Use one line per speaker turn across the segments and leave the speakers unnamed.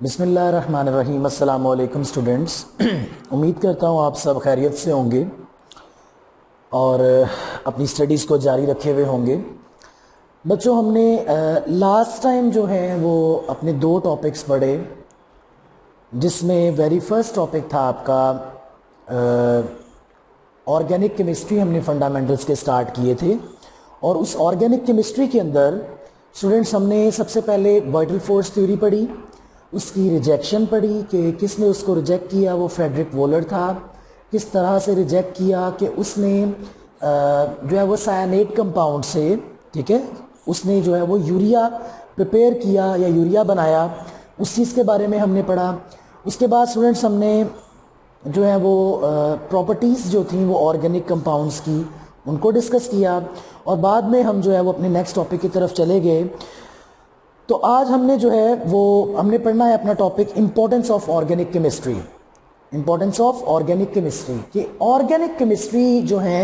बिस्मिल्लाहिर्रहमानिर्रहीम। अस्सलाम वालेकुम स्टूडेंट्स। उम्मीद करता हूँ आप सब खैरियत से होंगे और अपनी स्टडीज़ को जारी रखे हुए होंगे। बच्चों, हमने लास्ट टाइम जो है वो अपने दो टॉपिक्स पढ़े, जिसमें वेरी फर्स्ट टॉपिक था आपका ऑर्गेनिक केमिस्ट्री। हमने फंडामेंटल्स के स्टार्ट किए थे और उस ऑर्गेनिक केमिस्ट्री के अंदर स्टूडेंट्स हमने सबसे पहले वाइटल फोर्स थ्योरी पढ़ी, उसकी रिजेक्शन पढ़ी कि किसने उसको रिजेक्ट किया। वो फ्रेडरिक वोलर था। किस तरह से रिजेक्ट किया कि उसने जो है वो सायानेट कंपाउंड से, ठीक है, उसने जो है वो यूरिया प्रिपेयर किया या यूरिया बनाया, उस चीज़ के बारे में हमने पढ़ा। उसके बाद स्टूडेंट्स हमने जो है वो प्रॉपर्टीज़ जो थी वो ऑर्गेनिक कंपाउंड्स की, उनको डिस्कस किया और बाद में हम जो है वो अपने नेक्स्ट टॉपिक की तरफ चले गए। तो आज हमने जो है वो हमने पढ़ना है अपना topic importance of organic chemistry. Importance of organic chemistry कि ऑर्गेनिक केमिस्ट्री जो है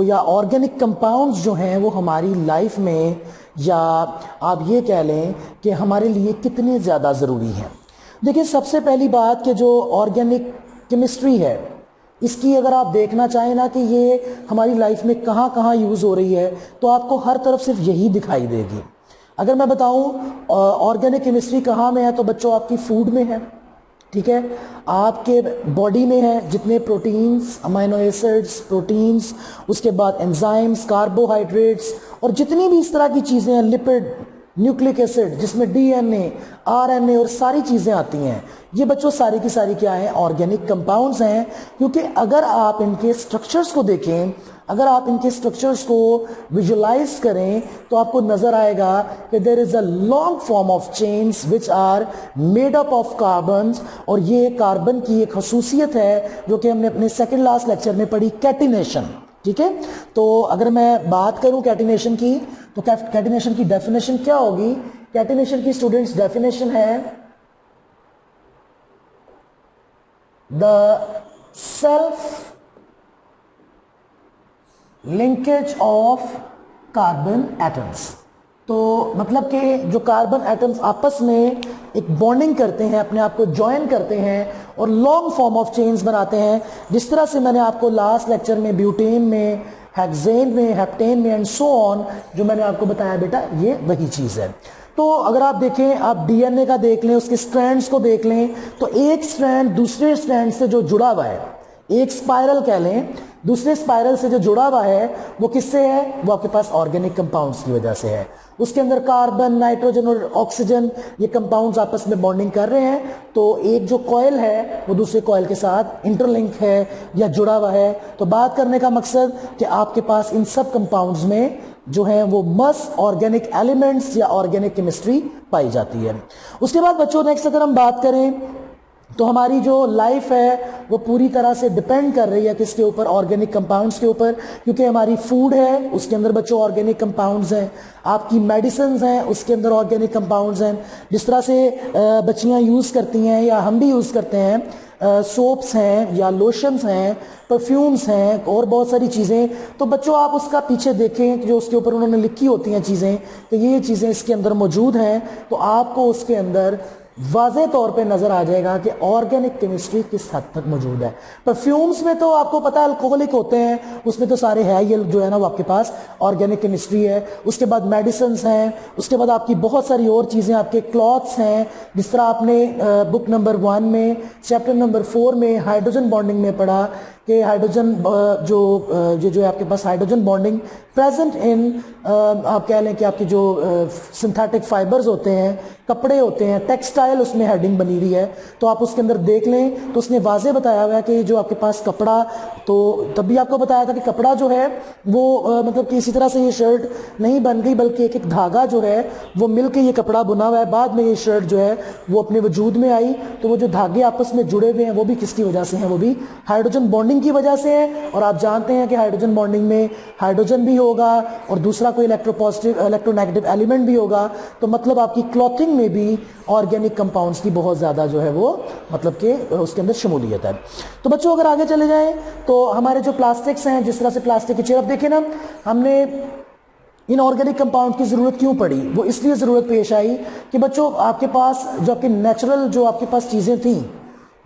या ऑर्गेनिक कंपाउंड्स जो हैं वो हमारी लाइफ में, या आप ये कह लें कि हमारे लिए कितने ज़्यादा ज़रूरी हैं। देखिए, सबसे पहली बात कि जो ऑर्गेनिक केमिस्ट्री है, इसकी अगर आप देखना चाहें ना कि ये हमारी लाइफ में कहाँ कहाँ यूज़ हो रही है, तो आपको हर तरफ सिर्फ यही दिखाई देगी। अगर मैं बताऊं ऑर्गेनिक केमिस्ट्री कहाँ में है, तो बच्चों आपकी फूड में है, ठीक है, आपके बॉडी में है, जितने प्रोटीन्स, अमाइनो एसिड्स, प्रोटीन्स, उसके बाद एंजाइम्स, कार्बोहाइड्रेट्स और जितनी भी इस तरह की चीज़ें हैं, लिपिड, न्यूक्लिक एसिड, जिसमें डीएनए, आरएनए और सारी चीज़ें आती हैं, ये बच्चों सारी की सारी क्या है, ऑर्गेनिक कंपाउंड्स हैं। क्योंकि अगर आप इनके स्ट्रक्चर्स को देखें, अगर आप इनके स्ट्रक्चर्स को विजुलाइज करें, तो आपको नजर आएगा कि there is a long form of chains which are made up of carbons. और ये कार्बन की एक खसूसियत है जो कि हमने अपने सेकेंड लास्ट लेक्चर में पढ़ी, कैटिनेशन, ठीक है। तो अगर मैं बात करूं कैटिनेशन की, तो कैटिनेशन की डेफिनेशन क्या होगी? कैटिनेशन की स्टूडेंट्स डेफिनेशन है the self linkage of carbon atoms. तो मतलब कि जो कार्बन एटम्स आपस में एक बॉन्डिंग करते हैं, अपने आप को ज्वाइन करते हैं और लॉन्ग फॉर्म ऑफ चेन्स बनाते हैं। जिस तरह से मैंने आपको लास्ट लेक्चर में ब्यूटेन में, हेक्सेन में, हेप्टेन में एंड सो ऑन जो मैंने आपको बताया, बेटा ये वही चीज़ है। तो अगर आप देखें, आप डीएनए का देख लें, उसके स्ट्रैंड्स को देख लें, तो एक स्ट्रैंड दूसरे स्ट्रैंड से जो जुड़ा हुआ है, एक स्पाइरल कह लें, दूसरे स्पाइरल से जो जुड़ा हुआ है वो किससे है? वो आपके पास ऑर्गेनिक कंपाउंड्स की वजह से है। उसके अंदर कार्बन, नाइट्रोजन और ऑक्सीजन, ये कंपाउंड्स आपस में बॉन्डिंग कर रहे हैं। तो एक जो कॉइल है वो दूसरे कॉइल के साथ इंटरलिंक है या जुड़ा हुआ है। तो बात करने का मकसद कि आपके पास इन सब कंपाउंड्स में जो है वो मस्ट ऑर्गेनिक एलिमेंट्स या ऑर्गेनिक केमिस्ट्री पाई जाती है। उसके बाद बच्चों नेक्स्ट अगर हम बात करें, तो हमारी जो लाइफ है वो पूरी तरह से डिपेंड कर रही है किसके ऊपर? ऑर्गेनिक कंपाउंड्स के ऊपर। क्योंकि हमारी फूड है उसके अंदर बच्चों ऑर्गेनिक कंपाउंड्स हैं, आपकी मेडिसिन हैं उसके अंदर ऑर्गेनिक कंपाउंड्स हैं। जिस तरह से बच्चियां यूज़ करती हैं या हम भी यूज़ करते हैं, सोप्स हैं या लोशंस हैं, परफ्यूम्स हैं और बहुत सारी चीज़ें। तो बच्चों आप उसका पीछे देखें जो उसके ऊपर उन्होंने लिखी होती हैं चीज़ें, तो ये चीज़ें इसके अंदर मौजूद हैं, तो आपको उसके अंदर वाज़े तौर पे नजर आ जाएगा कि ऑर्गेनिक केमिस्ट्री किस हद तक मौजूद है। परफ्यूम्स में तो आपको पता है अल्कोहलिक होते हैं, उसमें तो सारे है ये जो है ना वो आपके पास ऑर्गेनिक केमिस्ट्री है। उसके बाद मेडिसिन हैं, उसके बाद आपकी बहुत सारी और चीज़ें, आपके क्लॉथ्स हैं। जिस तरह आपने बुक नंबर 1 में चैप्टर नंबर 4 में हाइड्रोजन बॉन्डिंग में पढ़ा कि हाइड्रोजन जो है आपके पास हाइड्रोजन बॉन्डिंग प्रेजेंट इन, आप कह लें कि आपके जो सिंथेटिक फाइबर्स होते हैं, कपड़े होते हैं, टेक्सटाइल, उसमें हेडिंग बनी हुई है। तो आप उसके अंदर देख लें तो उसने वाजे बताया हुआ है कि जो आपके पास कपड़ा, तो तभी आपको बताया था कि कपड़ा जो है वो मतलब कि इसी तरह से ये शर्ट नहीं बन गई, बल्कि एक एक धागा जो है वो मिल के ये कपड़ा बुना हुआ है। बाद में ये शर्ट जो है वो अपने वजूद में आई। तो वो जो धागे आपस में जुड़े हुए हैं वो भी किसकी वजह से हैं? वो भी हाइड्रोजन बॉन्डिंग की वजह से है। और आप जानते हैं कि हाइड्रोजन बॉन्डिंग में हाइड्रोजन भी होगा और दूसरा कोई इलेक्ट्रोनेगेटिव एलिमेंट भी होगा। तो मतलब आपकी क्लॉथिंग में भी ऑर्गेनिक कंपाउंड्स की बहुत ज़्यादा जो है वो मतलब कि उसके अंदर शमूलियत है। तो बच्चों अगर आगे चले जाएं तो हमारे जो प्लास्टिक्स हैं, जिस तरह से प्लास्टिक की चेयर, अब देखें ना, हमने इनऑर्गेनिक कंपाउंड की जरूरत क्यों पड़ी? वो इसलिए जरूरत पेश आई कि बच्चों आपके पास जो आपके नेचुरल जो आपके पास चीजें थी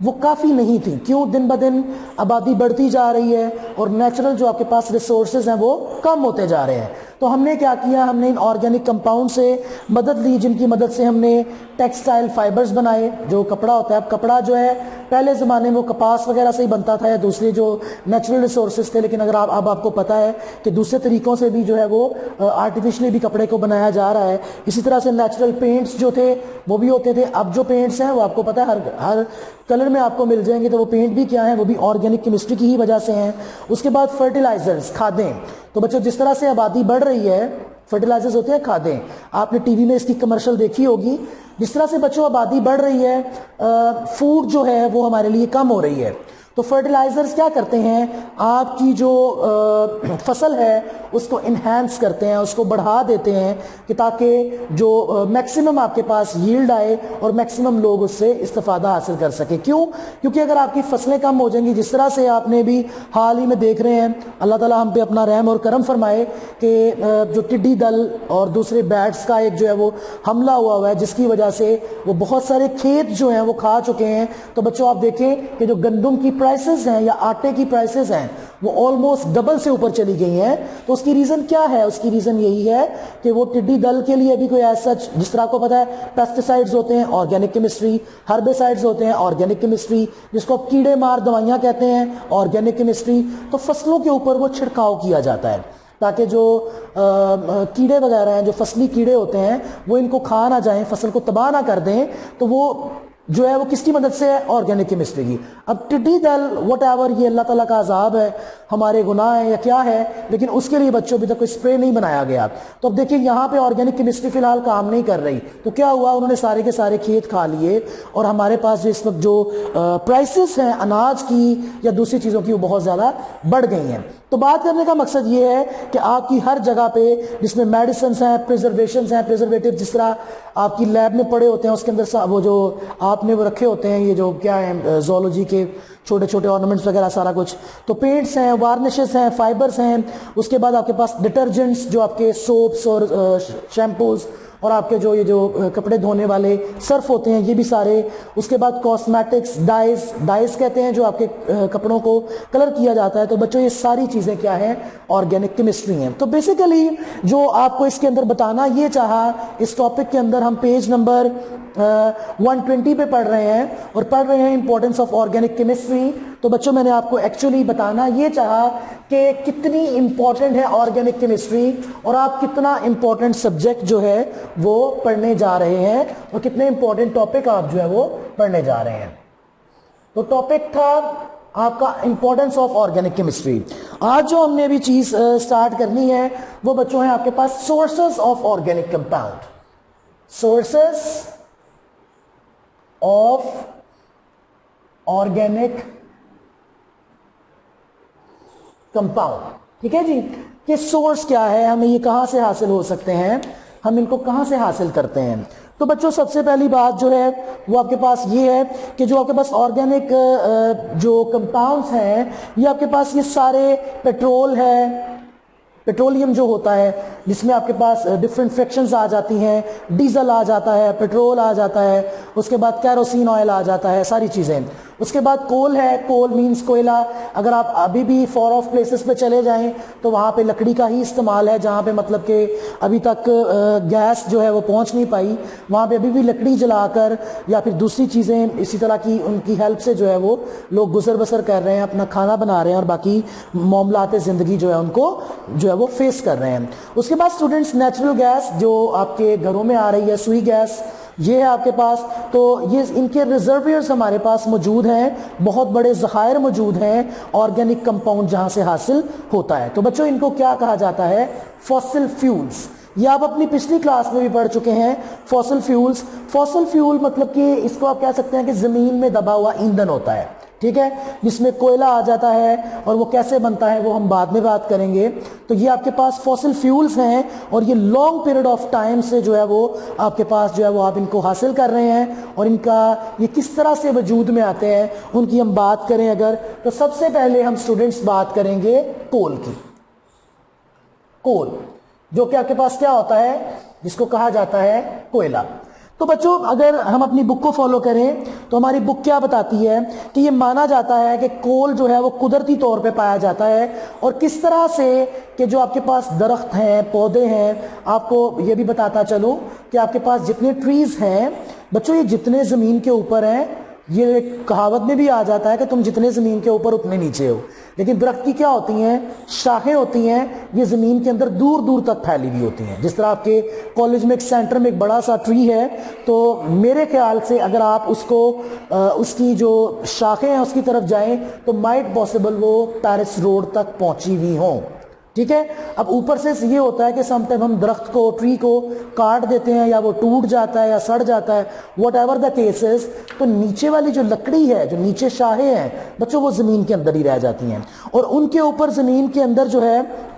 वो काफ़ी नहीं थी। क्यों? दिन ब दिन आबादी बढ़ती जा रही है और नेचुरल जो आपके पास रिसोर्सेज हैं वो कम होते जा रहे हैं। तो हमने क्या किया, हमने इन ऑर्गेनिक कंपाउंड से मदद ली, जिनकी मदद से हमने टेक्सटाइल फाइबर्स बनाए। जो कपड़ा होता है, अब कपड़ा जो है पहले ज़माने में वो कपास वगैरह से ही बनता था या दूसरे जो नेचुरल रिसोर्सेज थे, लेकिन अगर अब आपको पता है कि दूसरे तरीक़ों से भी जो है वो आर्टिफिशियली भी कपड़े को बनाया जा रहा है। इसी तरह से नेचुरल पेंट्स जो थे वो भी होते थे। अब जो पेंट्स हैं वो आपको पता है हर कलर में आपको मिल जाएंगे, तो वो पेंट भी क्या है, वो भी ऑर्गेनिक केमिस्ट्री की ही वजह से हैं। उसके बाद फर्टिलाइजर्स, खादें। तो बच्चों जिस तरह से आबादी बढ़ रही है, फर्टिलाइजर्स होते हैं खादें, आपने टीवी में इसकी कमर्शियल देखी होगी। जिस तरह से बच्चों आबादी बढ़ रही है, फूड जो है वो हमारे लिए कम हो रही है। तो फर्टिलाइजर्स क्या करते हैं, आपकी जो फसल है उसको इन्हेंस करते हैं, उसको बढ़ा देते हैं कि ताकि जो मैक्सिमम आपके पास यील्ड आए और मैक्सिमम लोग उससे इस्तेफादा हासिल कर सके। क्यों? क्योंकि अगर आपकी फसलें कम हो जाएंगी, जिस तरह से आपने भी हाल ही में देख रहे हैं, अल्लाह ताला हम पे अपना रहम और करम फरमाए कि जो टिड्डी दल और दूसरे बैट्स का एक जो है वो हमला हुआ है, जिसकी वजह से वो बहुत सारे खेत जो हैं वो खा चुके हैं। तो बच्चों आप देखें कि जो गंदम की प्राइसेस हैं या आटे की प्राइसेस हैं वो ऑलमोस्ट डबल से ऊपर चली गई हैं। तो उसकी रीज़न क्या है? उसकी रीज़न यही है कि वो टिड्डी दल के लिए भी कोई ऐसा, जिस तरह आपको पता है पेस्टिसाइड्स होते हैं ऑर्गेनिक केमिस्ट्री, हर्बिसाइड्स होते हैं ऑर्गेनिक केमिस्ट्री, जिसको आप कीड़े मार दवाइयाँ कहते हैं ऑर्गेनिक केमिस्ट्री। तो फसलों के ऊपर वो छिड़काव किया जाता है ताकि जो कीड़े वगैरह हैं, जो फसली कीड़े होते हैं, वो इनको खा ना जाएं, फसल को तबाह ना कर दें। तो वो जो है वो किसकी मदद से है? ऑर्गेनिक केमिस्ट्री की। अब टिड्डी दल वट एवर, ये अल्लाह ताला का अजाब है, हमारे गुनाह है या क्या है, लेकिन उसके लिए बच्चों अभी तक कोई स्प्रे नहीं बनाया गया। तो अब देखिए यहाँ पे ऑर्गेनिक केमिस्ट्री फिलहाल काम नहीं कर रही, तो क्या हुआ, उन्होंने सारे के सारे खेत खा लिए और हमारे पास जो इस वक्त जो प्राइसेस हैं अनाज की या दूसरी चीज़ों की वो बहुत ज़्यादा बढ़ गई हैं। तो बात करने का मकसद ये है कि आपकी हर जगह पे जिसमें मेडिसिन हैं, प्रिजर्वेशंस हैं, प्रिजर्वेटिव जिस तरह आपकी लैब में पड़े होते हैं, उसके अंदर वो जो आपने वो रखे होते हैं, ये जो क्या है जोलॉजी के छोटे छोटे ऑर्नामेंट्स वगैरह सारा कुछ, तो पेंट्स हैं, वार्निशेस हैं, फाइबर्स हैं। उसके बाद आपके पास डिटर्जेंट्स, जो आपके सोप्स और शैम्पूज और आपके जो ये जो कपड़े धोने वाले सर्फ होते हैं, ये भी सारे। उसके बाद कॉस्मेटिक्स, डाइज कहते हैं जो आपके कपड़ों को कलर किया जाता है। तो बच्चों ये सारी चीज़ें क्या हैं? ऑर्गेनिक केमिस्ट्री हैं। तो बेसिकली जो आपको इसके अंदर बताना ये चाहा, इस टॉपिक के अंदर हम पेज नंबर 120 पे पढ़ रहे हैं और पढ़ रहे हैं इंपॉर्टेंस ऑफ ऑर्गेनिक केमिस्ट्री। तो बच्चों मैंने आपको एक्चुअली बताना ये चाहा कि कितनी इंपॉर्टेंट है ऑर्गेनिक केमिस्ट्री और आप कितना इंपॉर्टेंट सब्जेक्ट जो है वो पढ़ने जा रहे हैं और कितने इंपॉर्टेंट टॉपिक आप जो है वो पढ़ने जा रहे हैं। तो टॉपिक था आपका इंपॉर्टेंस ऑफ ऑर्गेनिक केमिस्ट्री। आज जो हमने अभी चीज स्टार्ट करनी है वो बच्चों है आपके पास sources of organic compound, sources of organic compound. ठीक है जी, कि सोर्स क्या है, हमें ये कहां से हासिल हो सकते हैं, हम इनको कहां से हासिल करते हैं। तो बच्चों सबसे पहली बात जो है वो आपके पास ये है कि जो आपके पास ऑर्गेनिक जो कंपाउंड्स हैं, ये आपके पास ये सारे पेट्रोल है, पेट्रोलियम जो होता है जिसमें आपके पास डिफरेंट फ्रैक्शंस आ जाती हैं, डीजल आ जाता है, पेट्रोल आ जाता है, उसके बाद कैरोसिन ऑयल आ जाता है, सारी चीज़ें। उसके बाद कोल है, कोल मींस कोयला। अगर आप अभी भी फॉर ऑफ प्लेसेस पे चले जाएं तो वहाँ पे लकड़ी का ही इस्तेमाल है, जहाँ पे मतलब कि अभी तक गैस जो है वो पहुँच नहीं पाई, वहाँ पे अभी भी लकड़ी जलाकर या फिर दूसरी चीज़ें इसी तरह की उनकी हेल्प से जो है वो लोग गुजर बसर कर रहे हैं, अपना खाना बना रहे हैं और बाकी मामलात ज़िंदगी जो है उनको जो है वो फेस कर रहे हैं। उसके बाद स्टूडेंट्स नेचुरल गैस जो आपके घरों में आ रही है, सुई गैस, ये है आपके पास। तो ये इनके रिजर्वियर्स हमारे पास मौजूद हैं, बहुत बड़े ज़खायर मौजूद हैं ऑर्गेनिक कंपाउंड जहाँ से हासिल होता है। तो बच्चों इनको क्या कहा जाता है? Fossil fuels. ये आप अपनी पिछली क्लास में भी पढ़ चुके हैं। फॉसिल फ्यूल्स, फॉसिल फ्यूल मतलब कि इसको आप कह सकते हैं कि ज़मीन में दबा हुआ ईंधन होता है, ठीक है, जिसमें कोयला आ जाता है और वो कैसे बनता है वो हम बाद में बात करेंगे। तो ये आपके पास फॉसिल फ्यूल्स हैं और ये लॉन्ग पीरियड ऑफ टाइम से जो है वो आपके पास जो है वो आप इनको हासिल कर रहे हैं और इनका ये किस तरह से वजूद में आते हैं उनकी हम बात करें अगर, तो सबसे पहले हम स्टूडेंट्स बात करेंगे कोल की। कोल, जो कि आपके पास क्या होता है, जिसको कहा जाता है कोयला। तो बच्चों अगर हम अपनी बुक को फॉलो करें तो हमारी बुक क्या बताती है कि ये माना जाता है कि कोल जो है वो कुदरती तौर पे पाया जाता है। और किस तरह से कि जो आपके पास दरख्त हैं, पौधे हैं, आपको ये भी बताता चलूं कि आपके पास जितने ट्रीज हैं बच्चों, ये जितने जमीन के ऊपर हैं, ये एक कहावत में भी आ जाता है कि तुम जितने जमीन के ऊपर उतने नीचे हो। लेकिन दरख्त की क्या होती हैं, शाखें होती हैं, ये जमीन के अंदर दूर दूर तक फैली हुई होती हैं। जिस तरह आपके कॉलेज में एक सेंटर में एक बड़ा सा ट्री है, तो मेरे ख्याल से अगर आप उसको उसकी जो शाखें हैं उसकी तरफ जाएं तो माइट पॉसिबल वो पेरिस रोड तक पहुंची हुई हों। ठीक है। अब ऊपर से ये होता है कि समटाइम हम दरख्त को, ट्री को काट देते हैं, या वो टूट जाता है या सड़ जाता है, वट एवर द केसेस, तो नीचे वाली जो लकड़ी है, जो नीचे शाखें हैं बच्चों, वो जमीन के अंदर ही रह जाती हैं। और उनके ऊपर जमीन के अंदर जो है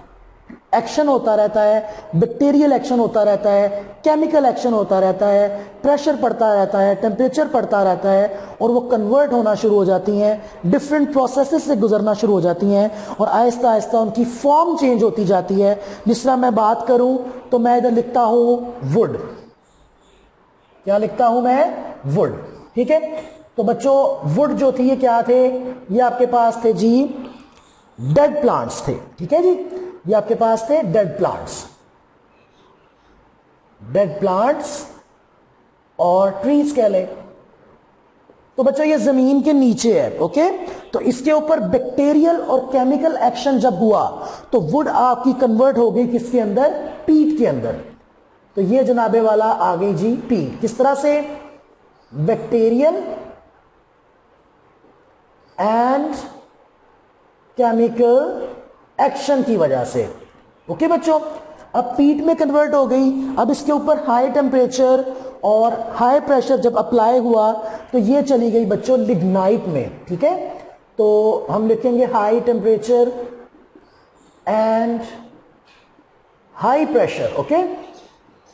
एक्शन होता रहता है, बैक्टीरियल एक्शन होता रहता है, केमिकल एक्शन होता रहता है, प्रेशर पड़ता रहता है, टेम्परेचर पड़ता रहता है, और वो कन्वर्ट होना शुरू हो जाती हैं, डिफरेंट प्रोसेसेस से गुजरना शुरू हो जाती हैं, और आहिस्ता आहिस्ता उनकी फॉर्म चेंज होती जाती है। जिस तरह मैं बात करूं तो मैं इधर लिखता हूं वुड, क्या लिखता हूं मैं, वुड। ठीक है। तो बच्चों वुड जो थी ये क्या थे, ये आपके पास थे जी डेड प्लांट्स थे। ठीक है जी, ये आपके पास थे डेड प्लांट्स, डेड प्लांट्स और ट्रीज कह ले। तो बच्चों ये जमीन के नीचे है। ओके। तो इसके ऊपर बैक्टीरियल और केमिकल एक्शन जब हुआ तो वुड आपकी कन्वर्ट हो गई किसके अंदर, पीट के अंदर। तो ये जनाबे वाला आ गई जी पीट। किस तरह से, बैक्टीरियल एंड केमिकल एक्शन की वजह से। ओके बच्चों, अब पीट में कन्वर्ट हो गई। अब इसके ऊपर हाई टेम्परेचर और हाई प्रेशर जब अप्लाई हुआ तो ये चली गई बच्चों लिग्नाइट में। ठीक है। तो हम लिखेंगे high temperature and high pressure. Okay.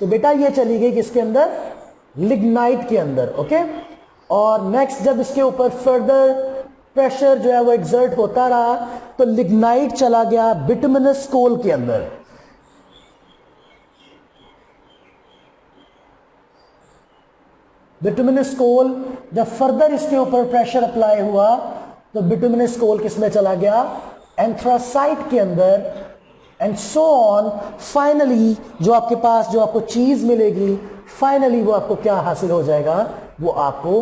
तो बेटा ये चली गई किसके अंदर, लिग्नाइट के अंदर। ओके। और नेक्स्ट जब इसके ऊपर फर्दर प्रेशर जो है वो एक्सर्ट होता रहा तो लिग्नाइट चला गया बिटुमिनस कोल के अंदर। बिटुमिनस कोल जब फर्दर इसके ऊपर प्रेशर अप्लाई हुआ तो बिटुमिनस कोल किस में चला गया, एंथ्रासाइट के अंदर, एंड सो ऑन। फाइनली जो आपके पास जो आपको चीज मिलेगी, फाइनली वो आपको क्या हासिल हो जाएगा, वो आपको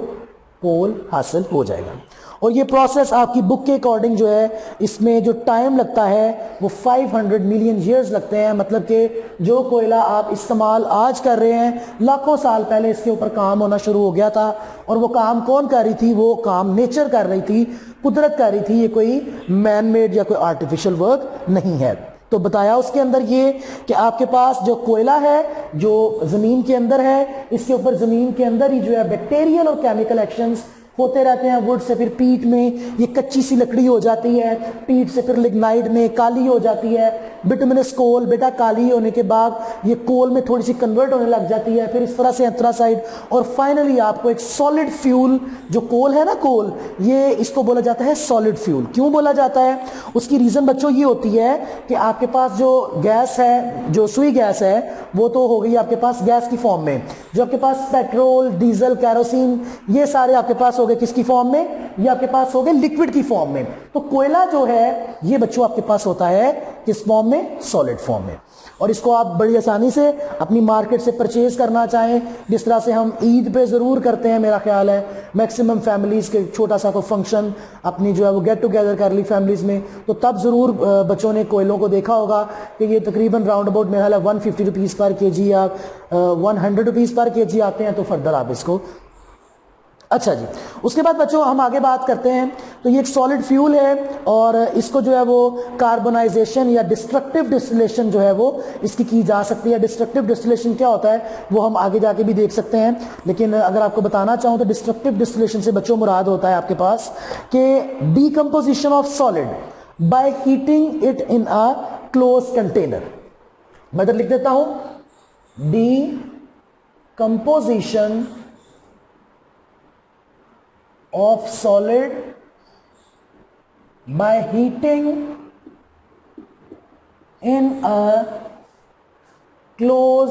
कोल हासिल हो जाएगा। और ये प्रोसेस आपकी बुक के अकॉर्डिंग जो है इसमें जो टाइम लगता है वो 500 मिलियन ईयर्स लगते हैं। मतलब कि जो कोयला आप इस्तेमाल आज कर रहे हैं, लाखों साल पहले इसके ऊपर काम होना शुरू हो गया था। और वो काम कौन कर रही थी, वो काम नेचर कर रही थी, कुदरत कर रही थी। ये कोई मैन मेड या कोई आर्टिफिशियल वर्क नहीं है। तो बताया उसके अंदर ये कि आपके पास जो कोयला है जो जमीन के अंदर है, इसके ऊपर जमीन के अंदर ही जो है बैक्टीरियल और केमिकल एक्शंस होते रहते हैं। वुड से फिर पीट में ये कच्ची सी लकड़ी हो जाती है, पीट से फिर लिग्नाइट में काली हो जाती है, बिटुमिनस कोल बेटा काली होने के बाद ये कोल में थोड़ी सी कन्वर्ट होने लग जाती है, फिर इस तरह से एंथ्रासाइड, और फाइनली आपको एक सॉलिड फ्यूल, जो कोल है ना कोल, ये इसको बोला जाता है सॉलिड फ्यूल। क्यों बोला जाता है, उसकी रीजन बच्चों ये होती है कि आपके पास जो गैस है, जो सुई गैस है, वो तो हो गई आपके पास गैस की फॉर्म में। जो आपके पास पेट्रोल, डीजल, कैरोसिन, ये सारे आपके पास हो गए किसकी फॉर्म में, ये आपके पास हो गए लिक्विड की फॉर्म में। तो कोयला जो है ये बच्चों आपके पास होता है किस फॉर्म में, सॉलिड फॉर्म में। और इसको आप बड़ी आसानी से अपनी मार्केट से परचेज करना चाहें, जिस तरह से हम ईद पे जरूर करते हैं, मेरा ख्याल है मैक्सिमम फैमिलीज के छोटा सा कोई फंक्शन अपनी जो है वो गेट टुगेदर कर ली फैमिलीज में, तो तब जरूर बच्चों ने कोयलों को देखा होगा कि ये तकरीबन राउंड अबाउट मेरा ख्याल है 150 रुपीज़ पर केजी या 100 रुपीज़ पर केजी आते हैं। तो फर्दर आप इसको, अच्छा जी, उसके बाद बच्चों हम आगे बात करते हैं। तो ये एक सॉलिड फ्यूल है और इसको जो है वो कार्बोनाइजेशन या डिस्ट्रक्टिव डिस्टिलेशन जो है वो इसकी की जा सकती है। डिस्ट्रक्टिव डिस्टिलेशन क्या होता है वो हम आगे जाके भी देख सकते हैं, लेकिन अगर आपको बताना चाहूँ तो डिस्ट्रक्टिव डिस्टिलेशन से बच्चों मुराद होता है आपके पास कि decomposition of solid by heating it in a close container. मैं इधर लिख देता हूं, decomposition of solid by heating in a close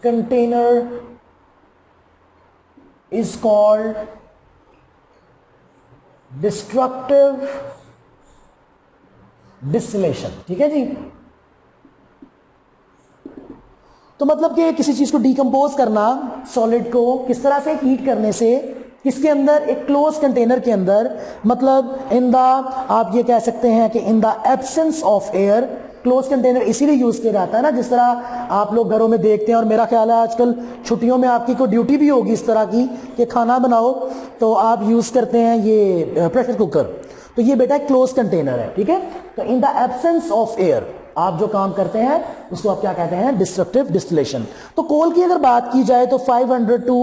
container is called destructive distillation. ठीक है जी। तो मतलब कि किसी चीज को डिकम्पोज करना, सॉलिड को किस तरह से, हीट करने से, किसके अंदर, एक क्लोज कंटेनर के अंदर, मतलब इन द, आप ये कह सकते हैं कि in the absence of air. Close container इसीलिए यूज किया जाता है ना, जिस तरह आप लोग घरों में देखते हैं, और मेरा ख्याल है आजकल छुट्टियों में आपकी कोई ड्यूटी भी होगी इस तरह की कि खाना बनाओ, तो आप यूज करते हैं ये प्रेशर कुकर। तो ये बेटा क्लोज कंटेनर है। ठीक है। तो in the absence of air आप जो काम करते हैं उसको आप क्या कहते हैं, डिस्ट्रक्टिव डिस्टिलेशन। तो कोल की अगर बात की जाए तो 500 to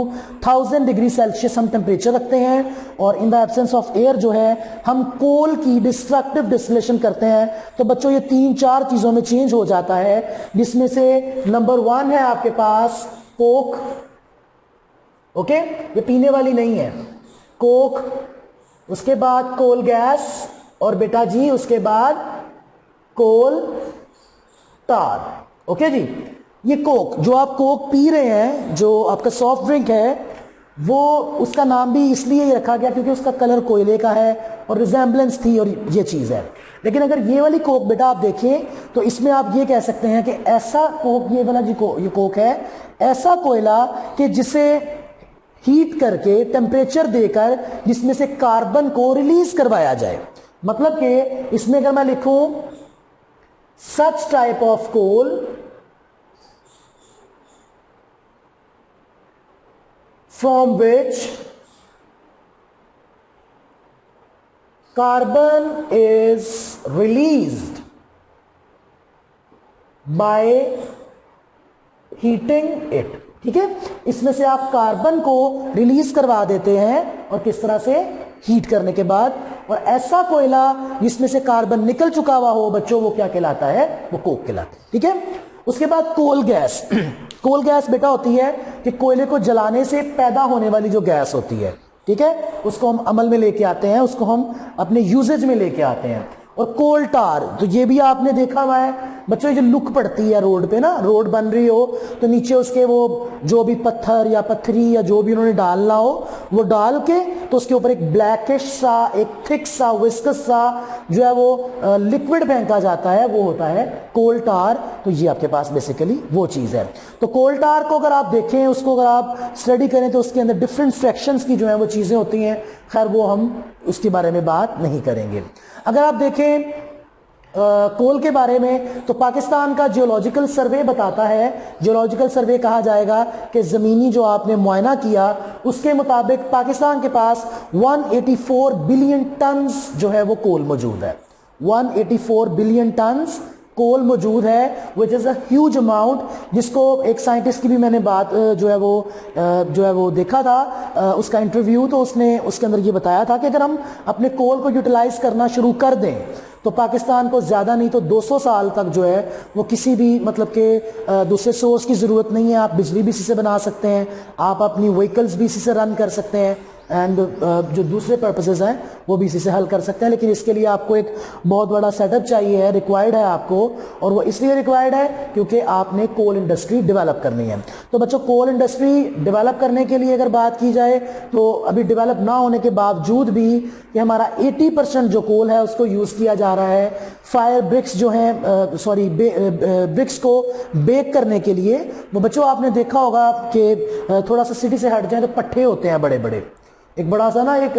1000 डिग्री सेल्सियस हम टेम्परेचर रखते हैं, और in the absence of air जो है हम कोल की डिस्ट्रक्टिव डिस्टिलेशन करते हैं। तो बच्चों ये 3-4 चीजों में चेंज हो जाता है, जिसमें से नंबर 1 है आपके पास कोक। ओके, ये पीने वाली नहीं है, कोक। उसके बाद कोल गैस, और बेटा जी उसके बाद कोल टार। ओके जी। ये कोक, जो आप कोक पी रहे हैं, जो आपका सॉफ्ट ड्रिंक है, वो उसका नाम भी इसलिए रखा गया क्योंकि उसका कलर कोयले का है और रिजेम्बलेंस थी, और ये चीज है। लेकिन अगर ये वाली कोक बेटा आप देखें तो इसमें आप ये कह सकते हैं कि ऐसा कोक, ये वाला ये कोक है, ऐसा कोयला कि जिसे हीट करके टेम्परेचर देकर जिसमें से कार्बन को रिलीज करवाया जाए। मतलब कि इसमें अगर मैं लिखूं such type of coal from which carbon is released by heating it। ठीक है, इसमें से आप कार्बन को रिलीज करवा देते हैं, और किस तरह से, हीट करने के बाद। और ऐसा कोयला जिसमें से कार्बन निकल चुका हुआ हो बच्चों, वो क्या कहलाता है, वो कोक कहलाता है। ठीक है। उसके बाद कोल गैस। कोल गैस बेटा होती है कि कोयले को जलाने से पैदा होने वाली जो गैस होती है, ठीक है, उसको हम अमल में लेके आते हैं, उसको हम अपने यूजेज में लेके आते हैं। और कोल टार, तो ये भी आपने देखा हुआ है बच्चों, ये जो लुक पड़ती है रोड पे ना, रोड बन रही हो तो नीचे उसके वो जो भी पत्थर या पत्थरी या जो भी उन्होंने डालना हो वो डाल के, तो उसके ऊपर एक ब्लैकिश सा, एक थिक सा, विस्कस सा जो है वो लिक्विड फेंका जाता है, वो होता है कोल टार। तो ये आपके पास बेसिकली वो चीज है। तो कोल टार को अगर आप देखें, उसको अगर आप स्टडी करें तो उसके अंदर डिफरेंट फ्रैक्शंस की जो है वो चीजें होती हैं। खैर वो हम उसके बारे में बात नहीं करेंगे। अगर आप देखें कोल के बारे में तो पाकिस्तान का जियोलॉजिकल सर्वे बताता है, जियोलॉजिकल सर्वे कहा जाएगा कि ज़मीनी जो आपने मुआयना किया उसके मुताबिक पाकिस्तान के पास 184 बिलियन टन्स जो है वो कोल मौजूद है। 184 बिलियन टन्स कोल मौजूद है, which is a huge amount, जिसको एक साइंटिस्ट की भी मैंने बात जो है वो देखा था उसका इंटरव्यू, तो उसने उसके अंदर ये बताया था कि अगर हम अपने कोल को यूटिलाइज करना शुरू कर दें तो पाकिस्तान को ज़्यादा नहीं तो 200 साल तक जो है वो किसी भी मतलब के दूसरे सोर्स की ज़रूरत नहीं है। आप बिजली भी इसी से बना सकते हैं, आप अपनी व्हीकल्स भी इसी से रन कर सकते हैं, एंड जो दूसरे पर्पसेस हैं वो भी इसी से हल कर सकते हैं। लेकिन इसके लिए आपको एक बहुत बड़ा सेटअप चाहिए है, रिक्वायर्ड है आपको, और वो इसलिए रिक्वायर्ड है क्योंकि आपने कोल इंडस्ट्री डेवलप करनी है। तो बच्चों कोल इंडस्ट्री डेवलप करने के लिए अगर बात की जाए तो अभी डेवलप ना होने के बावजूद भी कि हमारा 80% जो कोल है उसको यूज किया जा रहा है फायर ब्रिक्स जो है, ब्रिक्स को बेक करने के लिए। वो बच्चों आपने देखा होगा कि थोड़ा सा सिटी से हट जाए तो पट्टे होते हैं बड़े बड़े, एक बड़ा सा ना एक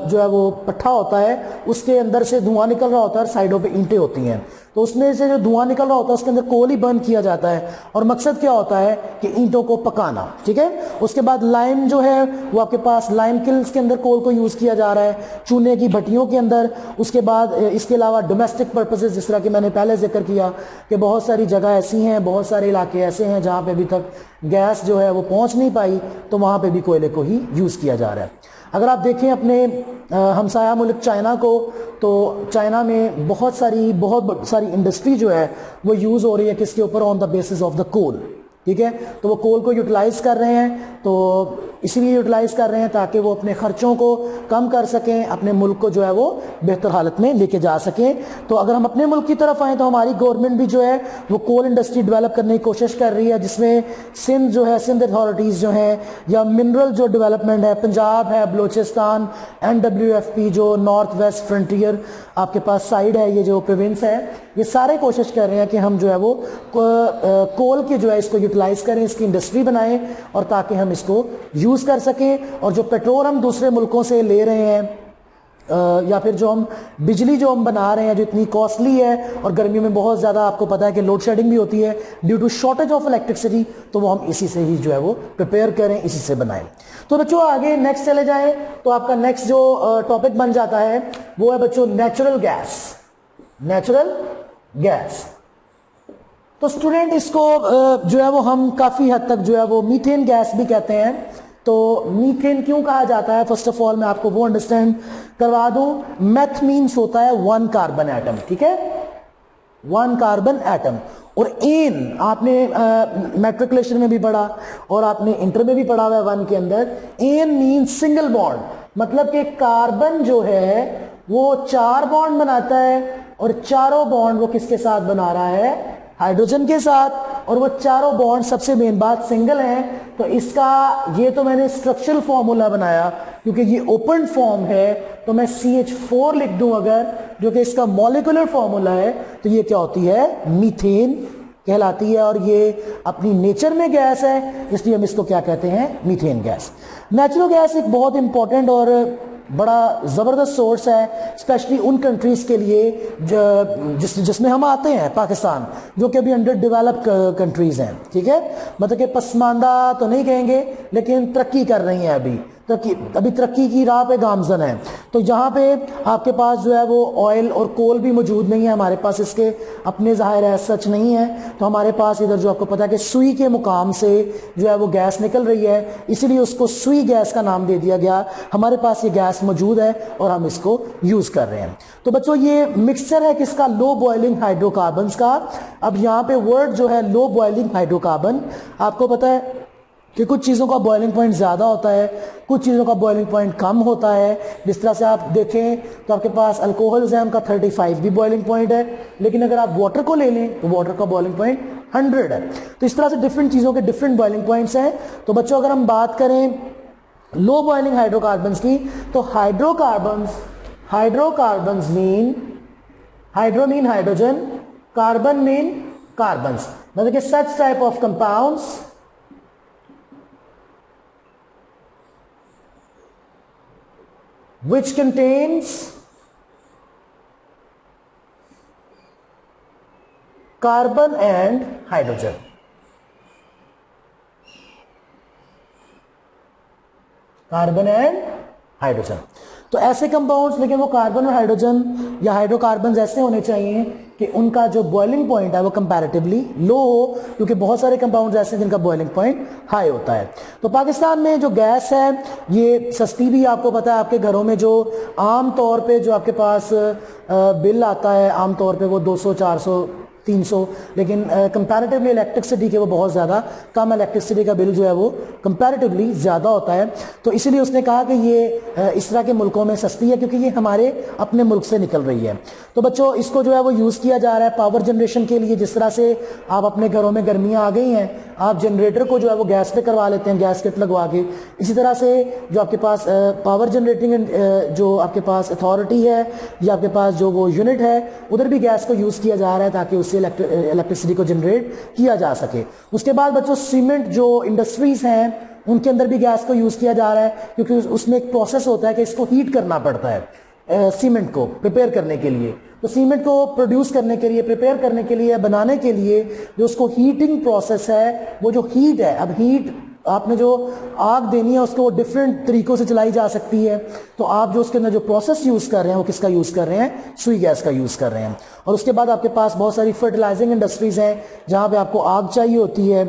जो है वो पट्टा होता है, उसके अंदर से धुआं निकल रहा होता है, साइडों पे ईंटें होती हैं, तो उसमें से जो धुआं निकल रहा होता है उसके अंदर कोल ही बर्न किया जाता है, और मकसद क्या होता है कि ईंटों को पकाना। ठीक है। उसके बाद लाइम जो है वो आपके पास लाइम किल्स के अंदर कोल को यूज किया जा रहा है, चूने की भट्टियों के अंदर। उसके बाद इसके अलावा डोमेस्टिक पर्पसेस, जिस तरह कि मैंने पहले जिक्र किया कि बहुत सारी जगह ऐसी हैं, बहुत सारे इलाके ऐसे हैं जहाँ पे अभी तक गैस जो है वो पहुंच नहीं पाई, तो वहां पे भी कोयले को ही यूज किया जा रहा है। अगर आप देखें अपने हमसाया मुल्क चाइना को, तो चाइना में बहुत सारी इंडस्ट्री जो है वो यूज हो रही है किसके ऊपर, on the basis of the coal. ठीक है। तो वो कोल को यूटिलाइज कर रहे हैं, तो इसीलिए यूटिलाइज कर रहे हैं ताकि वो अपने खर्चों को कम कर सकें, अपने मुल्क को जो है वो बेहतर हालत में लेके जा सकें। तो अगर हम अपने मुल्क की तरफ आए तो हमारी गवर्नमेंट भी जो है वो कोल इंडस्ट्री डेवलप करने की कोशिश कर रही है, जिसमें सिंध जो है, सिंध अथॉरिटीज़ जो हैं, या मिनरल जो डेवलपमेंट है, पंजाब है, बलोचिस्तान, NWFP जो नॉर्थ वेस्ट फ्रंटियर आपके पास साइड है, ये जो प्रोविंस है, ये सारे कोशिश कर रहे हैं कि हम जो है वो कोल के जो है इसको यूटिलाइज करें, इसकी इंडस्ट्री बनाएं, और ताकि हम इसको यूज़ कर सकें। और जो पेट्रोल हम दूसरे मुल्कों से ले रहे हैं या फिर जो हम बिजली जो हम बना रहे हैं जो इतनी कॉस्टली है, और गर्मियों में बहुत ज़्यादा आपको पता है कि लोड शेडिंग भी होती है due to shortage of electricity, तो वो हम इसी से ही जो है वो प्रिपेयर करें, इसी से बनाएं। तो बच्चों आगे नेक्स्ट चले जाएं, तो आपका नेक्स्ट जो टॉपिक बन जाता है वो है बच्चों नेचुरल गैस। नेचुरल गैस, तो स्टूडेंट इसको जो है वो हम काफ़ी हद तक जो है वो मीथेन गैस भी कहते हैं। तो मीथेन क्यों कहा जाता है, फर्स्ट ऑफ ऑल मैं आपको वो अंडरस्टैंड करवा दूं। मेथ मीन्स होता है 1 कार्बन एटम, ठीक है, 1 कार्बन एटम। और एन आपने मैट्रिकुलेशन में भी पढ़ा और आपने इंटर में भी पढ़ा हुआ है 1 के अंदर। एन मीन्स सिंगल बॉन्ड, मतलब कि कार्बन जो है वो 4 बॉन्ड बनाता है, और चारों बॉन्ड वो किसके साथ बना रहा है, हाइड्रोजन के साथ, और वो चारों बॉन्ड सबसे मेन बात सिंगल हैं। तो इसका ये तो मैंने स्ट्रक्चरल फॉर्मूला बनाया, क्योंकि ये ओपन फॉर्म है, तो मैं CH4 लिख दूं अगर, जो कि इसका मॉलिक्यूलर फॉर्मूला है, तो ये क्या होती है, मीथेन कहलाती है। और ये अपनी नेचर में गैस है, इसलिए हम इसको क्या कहते हैं, मीथेन गैस। नेचुरल गैस एक बहुत इंपॉर्टेंट और बड़ा ज़बरदस्त सोर्स है, स्पेशली उन कंट्रीज़ के लिए जिसमें हम आते हैं, पाकिस्तान, जो कि अभी अंडर डेवलप कंट्रीज़ हैं, ठीक है, मतलब कि पसमानदा तो नहीं कहेंगे, लेकिन तरक्की कर रही हैं, अभी तरक्की की राह पे गामजन है। तो यहाँ पे आपके पास जो है वो ऑयल और कोल भी मौजूद नहीं है, हमारे पास इसके अपने ज़ाहिर है सच नहीं है। तो हमारे पास इधर जो आपको पता है कि सुई के मुकाम से जो है वो गैस निकल रही है, इसीलिए उसको सुई गैस का नाम दे दिया गया। हमारे पास ये गैस मौजूद है और हम इसको यूज़ कर रहे हैं। तो बच्चों ये मिक्सचर है किसका, लो बॉइलिंग हाइड्रोकार्बन्स का। अब यहाँ पे वर्ड जो है लो बॉइलिंग हाइड्रोकार्बन, आपको पता है कि कुछ चीज़ों का बॉइलिंग पॉइंट ज़्यादा होता है, कुछ चीज़ों का बॉइलिंग पॉइंट कम होता है। जिस तरह से आप देखें तो आपके पास अल्कोहल्स हैं, उनका 35 भी बॉइलिंग पॉइंट है, लेकिन अगर आप वाटर को ले लें तो वाटर का बॉइलिंग पॉइंट 100 है। तो इस तरह से डिफरेंट चीज़ों के डिफरेंट बॉइलिंग पॉइंट्स हैं। तो बच्चों अगर हम बात करें लो बॉइलिंग हाइड्रोकार्बन्स की, तो hydrocarbons mean, hydro mean hydrogen, carbon mean carbons, मतलब कि such type of compounds which contains carbon and hydrogen. Carbon and hydrogen, तो ऐसे कंपाउंड्स, लेकिन वो कार्बन और हाइड्रोजन या हाइड्रोकार्बन्स ऐसे होने चाहिए कि उनका जो बॉइलिंग पॉइंट है वो कंपैरेटिवली लो हो, क्योंकि बहुत सारे कंपाउंड्स ऐसे हैं जिनका बॉइलिंग पॉइंट हाई होता है। तो पाकिस्तान में जो गैस है ये सस्ती भी, आपको पता है, आपके घरों में जो आम तौर पे जो आपके पास बिल आता है आम तौर पे वो 200, 400, 300, लेकिन कंपैरेटिवली इलेक्ट्रिसिटी के वो बहुत ज़्यादा कम, इलेक्ट्रिसिटी का बिल जो है वो कंपैरेटिवली ज़्यादा होता है। तो इसीलिए उसने कहा कि ये इस तरह के मुल्कों में सस्ती है, क्योंकि ये हमारे अपने मुल्क से निकल रही है। तो बच्चों इसको जो है वो यूज़ किया जा रहा है पावर जनरेशन के लिए। जिस तरह से आप अपने घरों में गर्मियाँ आ गई हैं, आप जनरेटर को जो है वो गैस पे करवा लेते हैं, गैस किट लगवा के। इसी तरह से जो आपके पास पावर जनरेटिंग जो आपके पास अथॉरिटी है या आपके पास जो वो यूनिट है, उधर भी गैस को यूज़ किया जा रहा है ताकि उससे इलेक्ट्रिसिटी को जनरेट किया जा सके। उसके बाद बच्चों सीमेंट जो इंडस्ट्रीज हैं उनके अंदर भी गैस को यूज़ किया जा रहा है, क्योंकि उसमें एक प्रोसेस होता है कि इसको हीट करना पड़ता है सीमेंट को प्रिपेयर करने के लिए। तो सीमेंट को प्रोड्यूस करने के लिए, प्रिपेयर करने के लिए, बनाने के लिए जो उसको हीटिंग प्रोसेस है, वो जो हीट है, अब हीट आपने जो आग देनी है उसको डिफरेंट तरीकों से चलाई जा सकती है। तो आप जो उसके अंदर जो प्रोसेस यूज़ कर रहे हैं वो किसका यूज़ कर रहे हैं, सुई गैस का यूज़ कर रहे हैं। और उसके बाद आपके पास बहुत सारी फर्टिलाइजिंग इंडस्ट्रीज़ हैं जहाँ पे आपको आग चाहिए होती है,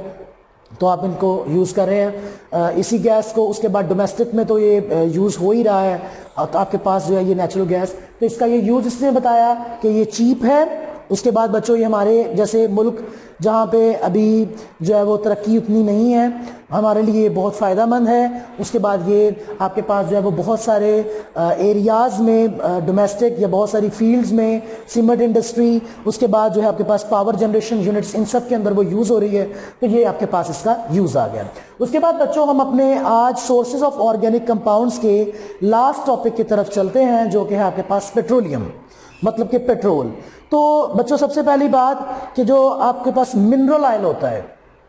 तो आप इनको यूज़ कर रहे हैं इसी गैस को। उसके बाद डोमेस्टिक में तो ये यूज़ हो ही रहा है। तो आपके पास जो है ये नेचुरल गैस, तो इसका ये यूज़ इसने बताया कि ये चीप है उसके बाद बच्चों ये हमारे जैसे मुल्क जहाँ पे अभी जो है वो तरक्की उतनी नहीं है, हमारे लिए बहुत फ़ायदेमंद है। उसके बाद ये आपके पास जो है वो बहुत सारे एरियाज़ में डोमेस्टिक या बहुत सारी फील्ड्स में सीमेंट इंडस्ट्री, उसके बाद जो है आपके पास पावर जनरेशन यूनिट्स, इन सब के अंदर वो यूज़ हो रही है, तो ये आपके पास इसका यूज़ आ गया। उसके बाद बच्चों हम अपने आज सोर्सेज ऑफ ऑर्गेनिक कंपाउंड्स के लास्ट टॉपिक की तरफ चलते हैं, जो कि है आपके पास पेट्रोलियम, मतलब कि पेट्रोल। तो बच्चों सबसे पहली बात कि जो आपके पास मिनरल ऑयल होता है,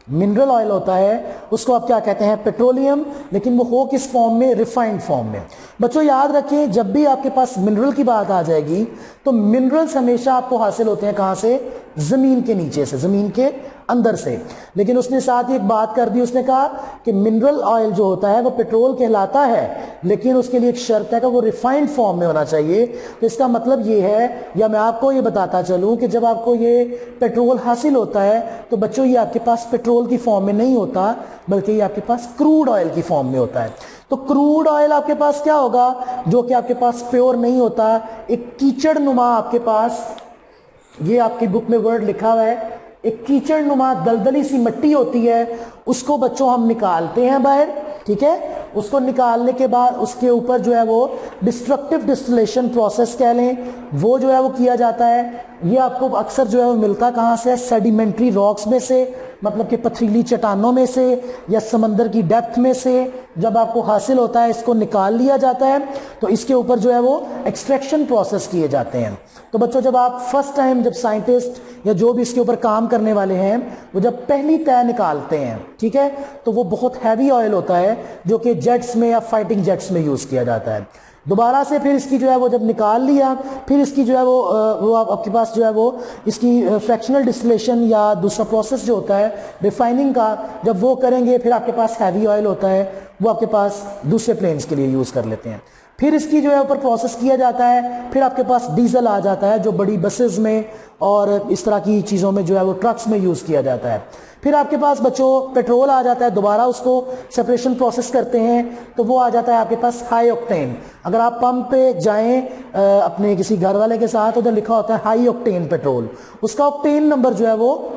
मिनरल ऑयल होता है, उसको आप क्या कहते हैं? पेट्रोलियम। लेकिन वो हो किस फॉर्म में? रिफाइंड फॉर्म में। बच्चों याद रखें, जब भी आपके पास मिनरल की बात आ जाएगी तो मिनरल्स हमेशा आपको हासिल होते हैं कहां से? जमीन के नीचे से, जमीन के अंदर से। लेकिन उसने साथ ही एक बात कर दी, उसने कहा कि मिनरल ऑयल जो होता है वो पेट्रोल कहलाता है, लेकिन उसके लिए एक शर्त है कि वो रिफाइंड फॉर्म में होना चाहिए। तो इसका मतलब ये है, या मैं आपको ये बताता चलूं कि जब आपको ये पेट्रोल हासिल होता है तो बच्चों ये आपके पास पेट्रोल की फॉर्म में नहीं होता, बल्कि ये आपके पास क्रूड ऑयल की फॉर्म में होता है। तो क्रूड ऑयल आपके पास क्या होगा? जो कि आपके पास प्योर नहीं होता, एक कीचड़ नुमा आपके पास, ये आपकी बुक में वर्ड लिखा हुआ है, एक कीचड़ नुमा दलदली सी मिट्टी होती है, उसको बच्चों हम निकालते हैं बाहर, ठीक है। उसको निकालने के बाद उसके ऊपर जो है वो डिस्ट्रक्टिव डिस्टिलेशन प्रोसेस कह लें, वो जो है वो किया जाता है। ये आपको अक्सर जो है वो मिलता कहाँ से? सेडिमेंट्री रॉक्स में से, मतलब कि पथरीली चट्टानों में से या समंदर की डेप्थ में से जब आपको हासिल होता है, इसको निकाल लिया जाता है, तो इसके ऊपर जो है वो एक्सट्रैक्शन प्रोसेस किए जाते हैं। तो बच्चों जब आप फर्स्ट टाइम, जब साइंटिस्ट या जो भी इसके ऊपर काम करने वाले हैं, वो जब पहली तय निकालते हैं, ठीक है, तो वो बहुत हैवी ऑयल होता है जो कि जेट्स में या फाइटिंग जेट्स में यूज किया जाता है। दोबारा से फिर इसकी जो है वो जब निकाल लिया, फिर इसकी जो है वो आपके पास जो है वो इसकी फ्रैक्शनल डिस्टिलेशन या दूसरा प्रोसेस जो होता है रिफाइनिंग का, जब वो करेंगे फिर आपके पास हैवी ऑयल होता है, वो आपके पास दूसरे प्लेन्स के लिए यूज कर लेते हैं। फिर इसकी जो है ऊपर प्रोसेस किया जाता है, फिर आपके पास डीजल आ जाता है जो बड़ी बसेस में और इस तरह की चीज़ों में जो है वो ट्रक्स में यूज़ किया जाता है। फिर आपके पास बच्चों पेट्रोल आ जाता है, दोबारा उसको सेपरेशन प्रोसेस करते हैं, तो वो आ जाता है आपके पास हाई ऑक्टेन। अगर आप पंप पे जाएं अपने किसी घर वाले के साथ, उधर लिखा होता है हाई ऑक्टेन पेट्रोल, उसका ऑक्टेन नंबर जो है वो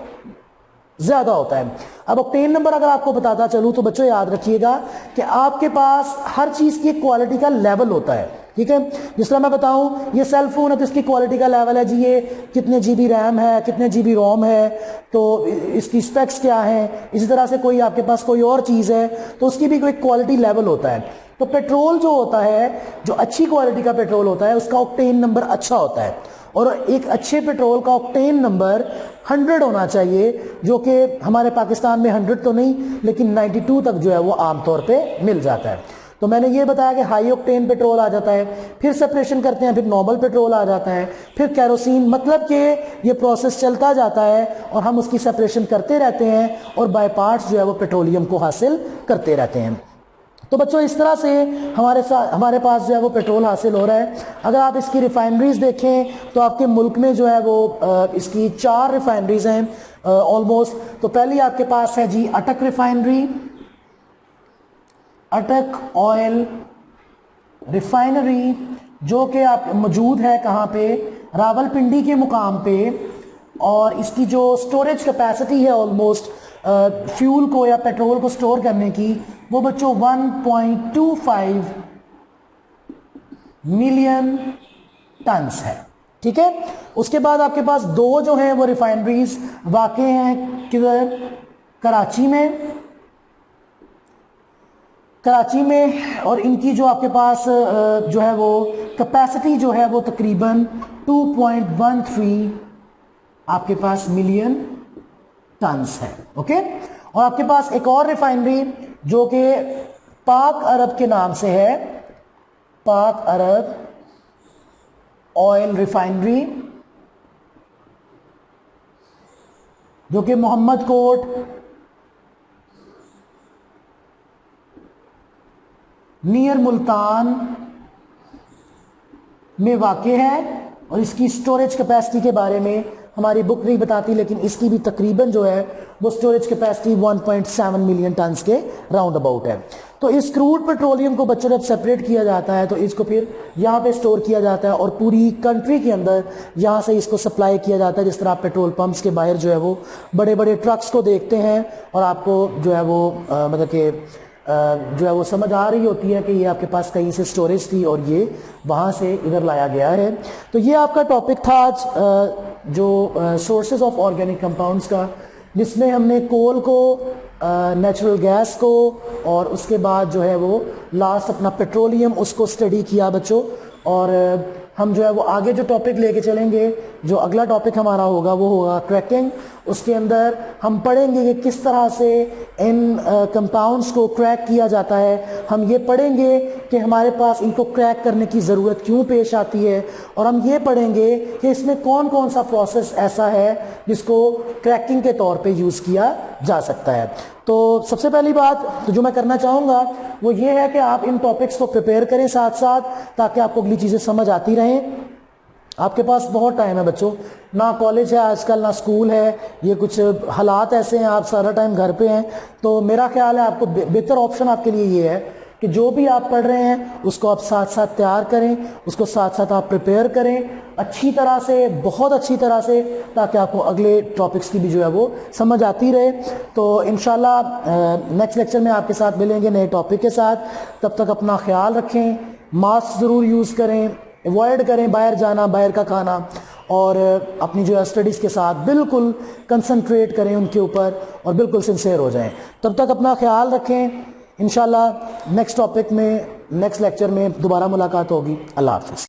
ज्यादा होता है। अब ऑक्टेन नंबर अगर आपको बताता चलूं तो बच्चों याद रखिएगा कि आपके पास हर चीज की क्वालिटी का लेवल होता है, ठीक है। जिस तरह मैं बताऊं, ये सेल फोन है तो इसकी क्वालिटी का लेवल है जी, ये कितने जीबी रैम है, कितने जीबी रोम है, तो इसकी स्पेक्स क्या है। इसी तरह से कोई आपके पास कोई और चीज है तो उसकी भी कोई क्वालिटी लेवल होता है। तो पेट्रोल जो होता है, जो अच्छी क्वालिटी का पेट्रोल होता है, उसका ऑक्टेन नंबर अच्छा होता है, और एक अच्छे पेट्रोल का ऑक्टेन नंबर 100 होना चाहिए, जो कि हमारे पाकिस्तान में 100 तो नहीं, लेकिन 92 तक जो है वो आमतौर पे मिल जाता है। तो मैंने ये बताया कि हाई ऑक्टेन पेट्रोल आ जाता है, फिर सेपरेशन करते हैं, फिर नॉर्मल पेट्रोल आ जाता है, फिर कैरोसिन, मतलब कि ये प्रोसेस चलता जाता है और हम उसकी सेपरेशन करते रहते हैं और बाय पार्ट्स जो है वो पेट्रोलियम को हासिल करते रहते हैं। तो बच्चों इस तरह से हमारे पास जो है वो पेट्रोल हासिल हो रहा है। अगर आप इसकी रिफाइनरीज देखें तो आपके मुल्क में जो है वो इसकी 4 रिफाइनरीज हैं ऑलमोस्ट। तो पहली आपके पास है जी अटक रिफाइनरी, अटक ऑयल रिफाइनरी, जो कि आप मौजूद है कहाँ पे? रावलपिंडी के मुकाम पे। और इसकी जो स्टोरेज कैपेसिटी है ऑलमोस्ट फ्यूल को या पेट्रोल को स्टोर करने की, वो बच्चों 1.25 मिलियन टन्स है, ठीक है। उसके बाद आपके पास 2 जो हैं वो रिफाइनरीज वाक़ हैं किधर? कराची में, कराची में। और इनकी जो आपके पास जो है वो कैपेसिटी जो है वो तकरीबन 2.13 आपके पास मिलियन टन्स है, ओके। और आपके पास एक और रिफाइनरी जो कि पाक अरब के नाम से है, पाक अरब ऑयल रिफाइनरी, जो कि मोहम्मद कोट नियर मुल्तान में वाक़ है। और इसकी स्टोरेज कैपेसिटी के बारे में हमारी बुक नहीं बताती, लेकिन इसकी भी तकरीबन जो है वो स्टोरेज कैपेसिटी 1.7 मिलियन टन के राउंड अबाउट है। तो इस क्रूड पेट्रोलियम को बच्चों जब सेपरेट किया जाता है तो इसको फिर यहाँ पे स्टोर किया जाता है और पूरी कंट्री के अंदर यहाँ से इसको सप्लाई किया जाता है। जिस तरह आप पेट्रोल पंप्स के बाहर जो है वो बड़े बड़े ट्रक्स को देखते हैं और आपको जो है वो मतलब कि जो है वो समझ आ रही होती है कि ये आपके पास कहीं से स्टोरेज थी और ये वहाँ से इधर लाया गया है। तो ये आपका टॉपिक था आज जो सोर्सेज ऑफ ऑर्गेनिक कंपाउंड्स का, जिसमें हमने कोल को, नेचुरल गैस को और उसके बाद जो है वो लास्ट अपना पेट्रोलियम उसको स्टडी किया बच्चों। और हम जो है वो आगे जो टॉपिक लेके चलेंगे, जो अगला टॉपिक हमारा होगा वो होगा क्रैकिंग। उसके अंदर हम पढ़ेंगे कि किस तरह से इन कंपाउंड्स को क्रैक किया जाता है। हम ये पढ़ेंगे कि हमारे पास इनको क्रैक करने की ज़रूरत क्यों पेश आती है, और हम ये पढ़ेंगे कि इसमें कौन कौन सा प्रोसेस ऐसा है जिसको क्रैकिंग के तौर पे यूज़ किया जा सकता है। तो सबसे पहली बात तो जो मैं करना चाहूँगा वो ये है कि आप इन टॉपिक्स को प्रिपेयर करें साथ साथ, ताकि आपको अगली चीज़ें समझ आती रहें। आपके पास बहुत टाइम है बच्चों, ना कॉलेज है आजकल ना स्कूल है, ये कुछ हालात ऐसे हैं, आप सारा टाइम घर पे हैं। तो मेरा ख्याल है आपको बेहतर ऑप्शन आपके लिए ये है कि जो भी आप पढ़ रहे हैं उसको आप साथ साथ तैयार करें, उसको साथ साथ आप प्रिपेयर करें अच्छी तरह से, बहुत अच्छी तरह से, ताकि आपको अगले टॉपिक्स की भी जो है वो समझ आती रहे। तो इंशाल्लाह नेक्स्ट लेक्चर में आपके साथ मिलेंगे नए टॉपिक के साथ। तब तक अपना ख्याल रखें, मास्क ज़रूर यूज़ करें, अवॉइड करें बाहर जाना, बाहर का खाना, और अपनी जो है स्टडीज़ के साथ बिल्कुल कंसंट्रेट करें उनके ऊपर और बिल्कुल सिंसियर हो जाएं। तब तक अपना ख्याल रखें। इंशाल्लाह नेक्स्ट टॉपिक में, नेक्स्ट लेक्चर में दोबारा मुलाकात होगी। अल्लाह हाफ़िज़।